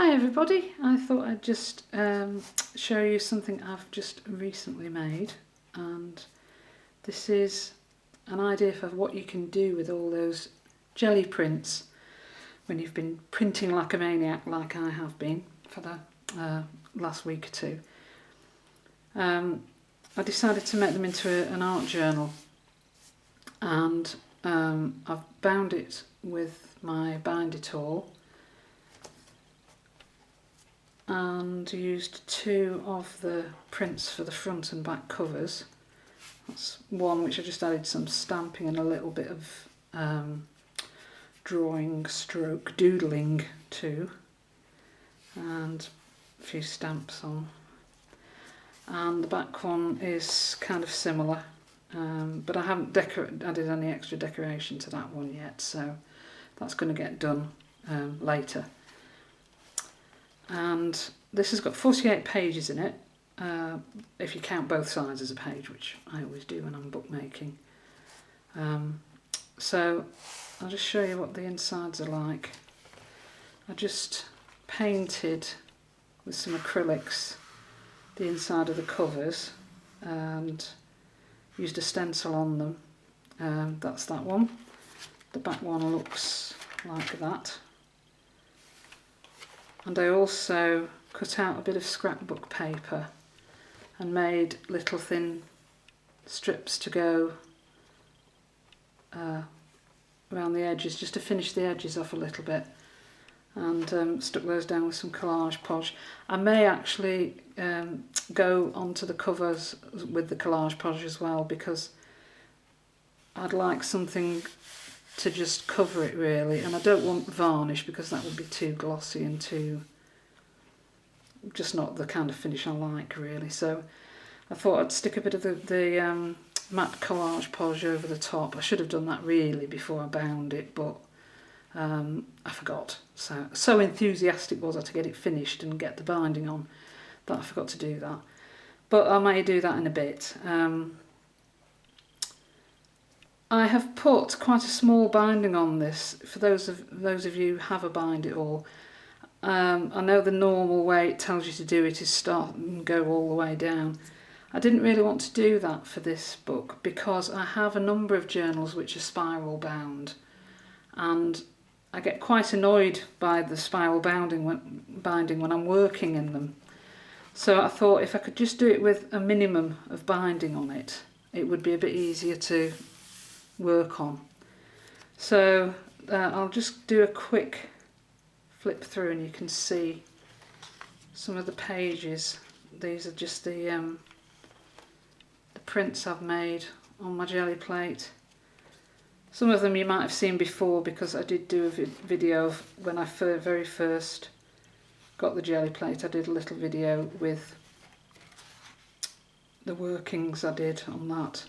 Hi everybody, I thought I'd just show you something I've just recently made, and this is an idea for what you can do with all those jelly prints when you've been printing like a maniac like I have been for the last week or two. I decided to make them into an art journal, and I've bound it with my binder tool and used two of the prints for the front and back covers. That's one which I just added some stamping and a little bit of drawing stroke doodling to, and a few stamps on. And the back one is kind of similar, but I haven't added any extra decoration to that one yet, so that's going to get done later. And this has got 48 pages in it, if you count both sides as a page, which I always do when I'm bookmaking. So I'll just show you what the insides are like. I just painted with some acrylics the inside of the covers and used a stencil on them. That's that one. The back one looks like that. And I also cut out a bit of scrapbook paper and made little thin strips to go around the edges, just to finish the edges off a little bit, and stuck those down with some collage polish. I may actually go onto the covers with the collage polish as well, because I'd like something to just cover it really, and I don't want varnish because that would be too glossy and too, just not the kind of finish I like really. So I thought I'd stick a bit of the matte collage polish over the top. I should have done that really before I bound it, but I forgot. So enthusiastic was I to get it finished and get the binding on that I forgot to do that. But I may do that in a bit. I have put quite a small binding on this for those of you who have a bind it all. I know the normal way it tells you to do it is start and go all the way down. I didn't really want to do that for this book because I have a number of journals which are spiral bound, and I get quite annoyed by the spiral binding when I'm working in them. So I thought if I could just do it with a minimum of binding on it, it would be a bit easier to work on. So I'll just do a quick flip through and you can see some of the pages. These are just the prints I've made on my jelly plate. Some of them you might have seen before because I did do a video of when I very first got the jelly plate. I did a little video with the workings I did on that,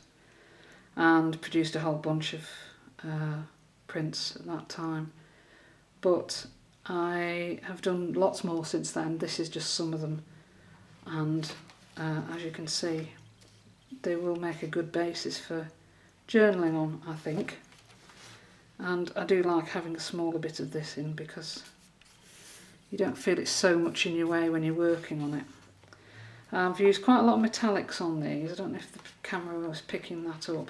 and produced a whole bunch of prints at that time. But I have done lots more since then. This is just some of them, and as you can see, they will make a good basis for journaling on, I think. And I do like having a smaller bit of this in because you don't feel it's so much in your way when you're working on it. I've used quite a lot of metallics on these. I don't know if the camera was picking that up,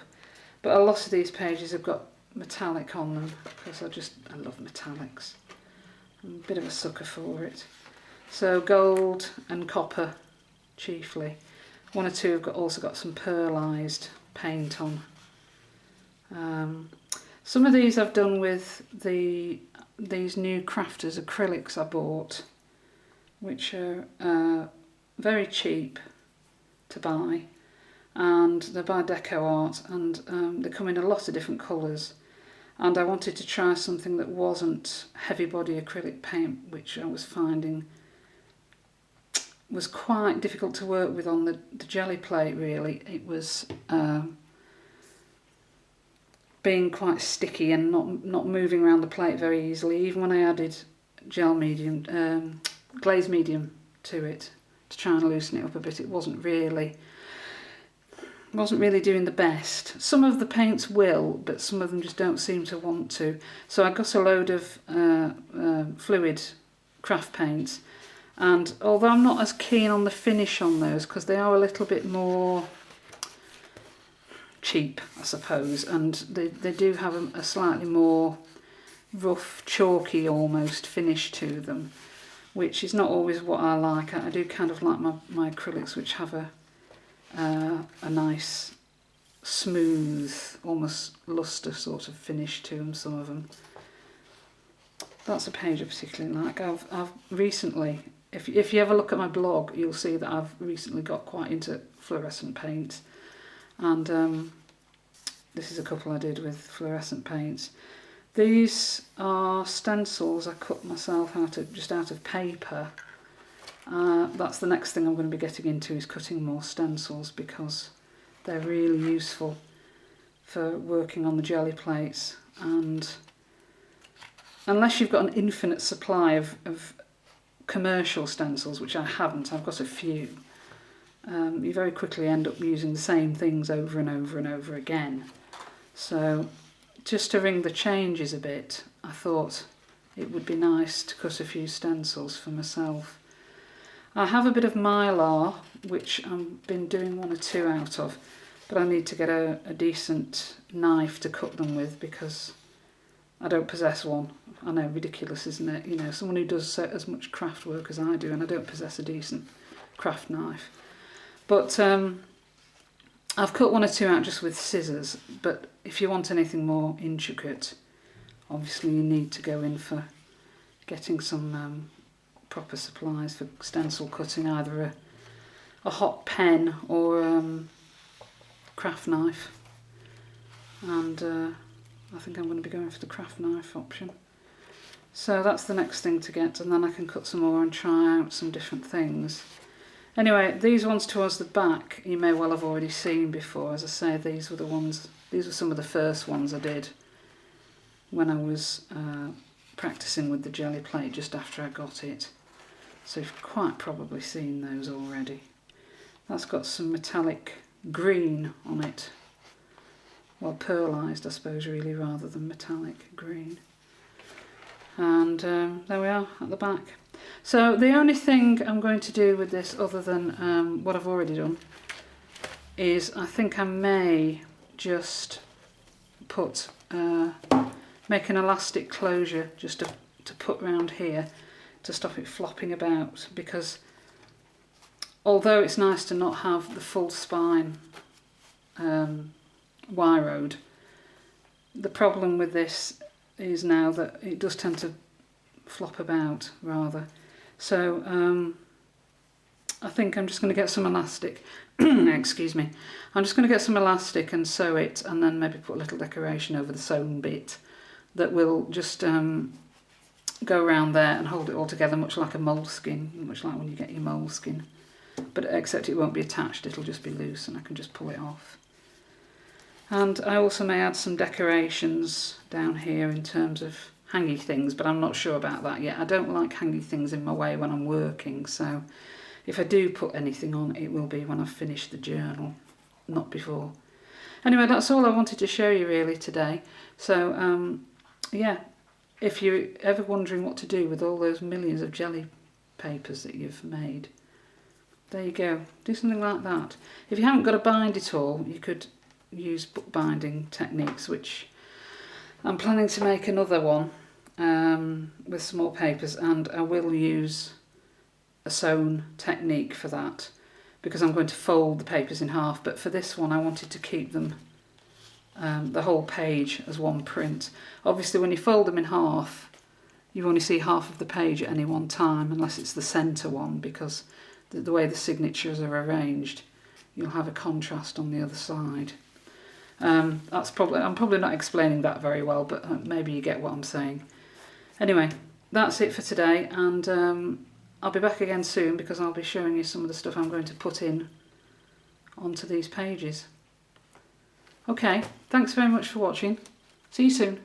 but a lot of these pages have got metallic on them because I love metallics. I'm a bit of a sucker for it. So gold and copper chiefly. One or two have also got some pearlised paint on. Some of these I've done with these new Crafters acrylics I bought, which are very cheap to buy, and they're by Deco Art, and they come in a lot of different colours. And I wanted to try something that wasn't heavy body acrylic paint, which I was finding was quite difficult to work with on the jelly plate really. It was being quite sticky and not moving around the plate very easily. Even when I added glaze medium to it to try and loosen it up a bit, it wasn't really doing the best. Some of the paints will, but some of them just don't seem to want to. So I got a load of fluid craft paints, and although I'm not as keen on the finish on those because they are a little bit more cheap, I suppose, and they do have a slightly more rough, chalky almost finish to them, which is not always what I like. I do kind of like my acrylics which have a nice smooth, almost luster sort of finish to them, some of them. That's a page I particularly like. I've recently, if you ever look at my blog, you'll see that I've recently got quite into fluorescent paints, and this is a couple I did with fluorescent paints. These are stencils I cut myself out of paper. That's the next thing I'm going to be getting into, is cutting more stencils, because they're really useful for working on the jelly plates. And unless you've got an infinite supply of commercial stencils, which I haven't, I've got a few, you very quickly end up using the same things over and over and over again. So just to ring the changes a bit, I thought it would be nice to cut a few stencils for myself. I have a bit of mylar, which I've been doing 1 or 2 out of, but I need to get a decent knife to cut them with, because I don't possess one. I know, ridiculous, isn't it? You know, someone who does as much craft work as I do, and I don't possess a decent craft knife. But I've cut 1 or 2 out just with scissors, but if you want anything more intricate, obviously you need to go in for getting some proper supplies for stencil cutting, either a hot pen or craft knife. And I think I'm going to be going for the craft knife option. So that's the next thing to get, and then I can cut some more and try out some different things. Anyway, these ones towards the back you may well have already seen before. As I say, these were some of the first ones I did when I was practicing with the jelly plate just after I got it. So you've quite probably seen those already. That's got some metallic green on it. Well, pearlised, I suppose, really, rather than metallic green. And there we are at the back. So the only thing I'm going to do with this, other than what I've already done, is I think I may just put make an elastic closure just to put round here to stop it flopping about, because although it's nice to not have the full spine wired, the problem with this is now that it does tend to flop about rather. So I think I'm just going to get some elastic, excuse me, I'm just going to get some elastic and sew it, and then maybe put a little decoration over the sewn bit that will just go around there and hold it all together, much like a moleskin, much like when you get your moleskin, but except it won't be attached, it'll just be loose and I can just pull it off. And I also may add some decorations down here in terms of hangy things, but I'm not sure about that yet. I don't like hangy things in my way when I'm working, so if I do put anything on, it will be when I've finished the journal, not before. Anyway, that's all I wanted to show you really today. So yeah, if you're ever wondering what to do with all those millions of jelly papers that you've made, there you go, do something like that. If you haven't got a bind at all, you could use bookbinding techniques, which I'm planning to make another one with some more papers, and I will use a sewn technique for that, because I'm going to fold the papers in half, but for this one I wanted to keep them the whole page as one print. Obviously when you fold them in half you only see half of the page at any one time, unless it's the centre one, because the way the signatures are arranged you'll have a contrast on the other side. I'm probably not explaining that very well, but maybe you get what I'm saying. Anyway, that's it for today, and I'll be back again soon, because I'll be showing you some of the stuff I'm going to put in onto these pages. Okay, thanks very much for watching. See you soon.